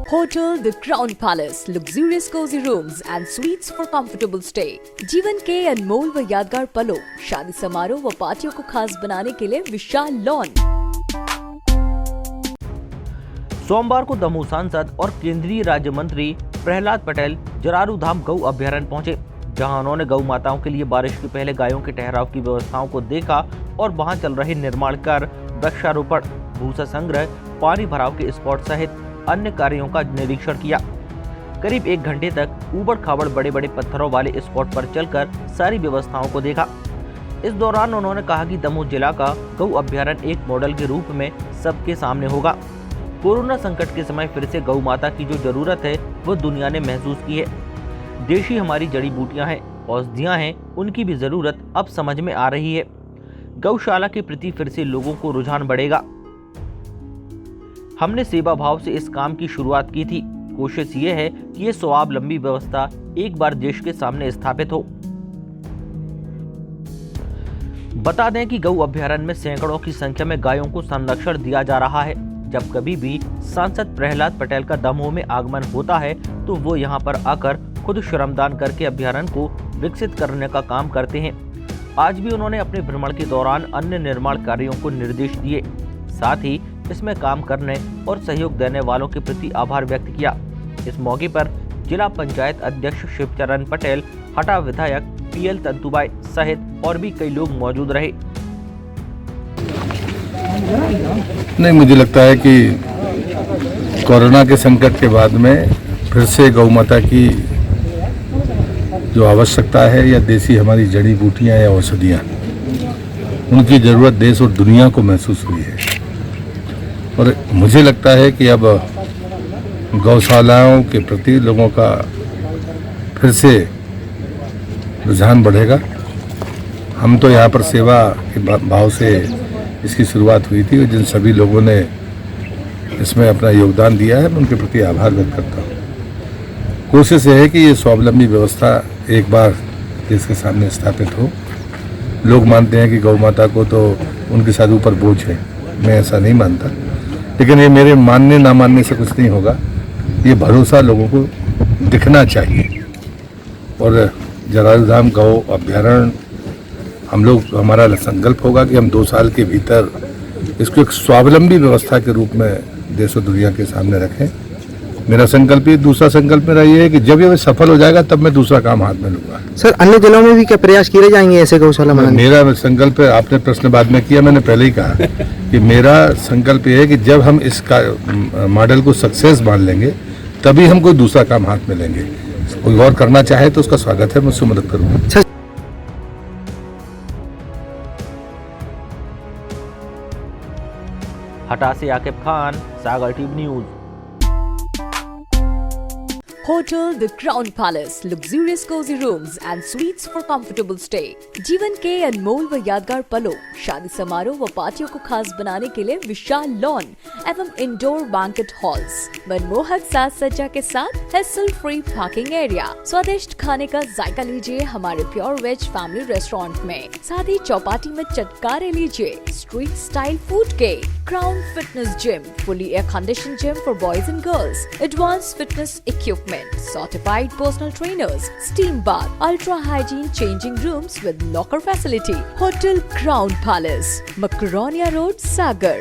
Hotel The Crown Palace, luxurious cozy rooms and suites for comfortable stay. जीवन के अनमोल व यादगार पलों, शादी समारोह व पार्टियों को खास बनाने के लिए विशाल लॉन। सोमवार को दमोह सांसद और केंद्रीय राज्य मंत्री प्रहलाद पटेल जरारू धाम गौ अभ्यारण्य पहुंचे, जहां उन्होंने गौ माताओं के लिए बारिश के पहले गायों के ठहराव की व्यवस्थाओं को देखा और वहां चल रहे निर्माण कार्य, वृक्षारोपण, भूसा संग्रह, पानी भराव के स्पॉट सहित अन्य कार्यों का निरीक्षण किया। करीब 1 घंटे तक ऊबड़ खाबड़ बड़े बड़े पत्थरों वाले स्पॉट पर चलकर सारी व्यवस्थाओं को देखा। इस दौरान उन्होंने कहा कि दमोह जिला का गौ अभ्यारण्य एक मॉडल के रूप में सबके सामने होगा। कोरोना संकट के समय फिर से गौ माता की जो जरूरत है वो दुनिया ने महसूस की है। देशी हमारी जड़ी बूटियां हैं, औषधियां हैं, उनकी भी जरूरत अब समझ में आ रही है। गौशाला के प्रति फिर से लोगों को रुझान बढ़ेगा। हमने सेवा भाव से इस काम की शुरुआत की थी। कोशिश ये है कि ये स्वावलंबी व्यवस्था एक बार देश के सामने स्थापित हो। बता दें कि गौ अभ्यारण्य में सैकड़ों की संख्या में गायों को संरक्षण दिया जा रहा है। जब कभी भी सांसद प्रहलाद पटेल का दमोह में आगमन होता है तो वो यहाँ पर आकर खुद श्रमदान करके अभ्यारण्य को विकसित करने का काम करते हैं। आज भी उन्होंने अपने भ्रमण के दौरान अन्य निर्माण कार्यों को निर्देश दिए, साथ ही इसमें काम करने और सहयोग देने वालों के प्रति आभार व्यक्त किया। इस मौके पर जिला पंचायत अध्यक्ष शिवचरण पटेल, हटा विधायक PL तंतुबाई सहित और भी कई लोग मौजूद रहे। नहीं, मुझे लगता है कि कोरोना के संकट के बाद में फिर से गौ माता की जो आवश्यकता है या देसी हमारी जड़ी बूटियां या औषधियां, उनकी ज़रूरत देश और दुनिया को महसूस हुई है। और मुझे लगता है कि अब गौशालाओं के प्रति लोगों का फिर से रुझान बढ़ेगा। हम तो यहाँ पर सेवा के भाव से इसकी शुरुआत हुई थी और जिन सभी लोगों ने इसमें अपना योगदान दिया है मैं उनके प्रति आभार व्यक्त करता हूँ। कोशिश ये है कि ये स्वावलंबी व्यवस्था एक बार देश के सामने स्थापित हो। लोग मानते हैं कि गौ माता को तो उनके साथ ऊपर बोझ है, मैं ऐसा नहीं मानता, लेकिन ये मेरे मानने ना मानने से कुछ नहीं होगा। ये भरोसा लोगों को दिखना चाहिए। और जरारू धाम गौ अभ्यारण्य हमारा संकल्प होगा कि हम 2 साल के भीतर इसको एक स्वावलंबी व्यवस्था के रूप में देश और दुनिया के सामने रखें। मेरा संकल्प ये, दूसरा संकल्प मेरा ये है कि जब ये सफल हो जाएगा तब मैं दूसरा काम हाथ में लूंगा। सर, अन्य जिलों में भी क्या प्रयास किए जाएंगे ऐसे गौशाला बनाने? मेरा संकल्प है, आपने प्रश्न बाद में किया, मैंने पहले ही कहा कि मेरा संकल्प ये है कि जब हम इसका मॉडल को सक्सेस मान लेंगे तभी हम कोई दूसरा काम हाथ में लेंगे। कोई और करना चाहे तो उसका स्वागत है, मैं उससे मदद करूँगा। हटा से Aqib Khan, Sagar TV news. Hotel The Crown Palace, luxurious cozy rooms and suites for comfortable stay. जीवन के अनमोल व यादगार पलों, शादी समारोह व पार्टियों को खास बनाने के लिए विशाल लॉन एवं इंडोर बैंकेट हॉल्स, मनमोहक साज सज्जा के साथ हैसल फ्री पार्किंग एरिया। स्वादिष्ट खाने का जायका लीजिए हमारे प्योर वेज फैमिली रेस्टोरेंट में, साथ ही चौपाटी में चटकारे लीजिए स्ट्रीट स्टाइल फूड के। Crown Fitness Gym, fully air-conditioned gym for boys and girls, advanced fitness equipment, certified personal trainers, steam bath, ultra hygiene changing rooms with locker facility. Hotel Crown Palace, Macaronia Road, Sagar.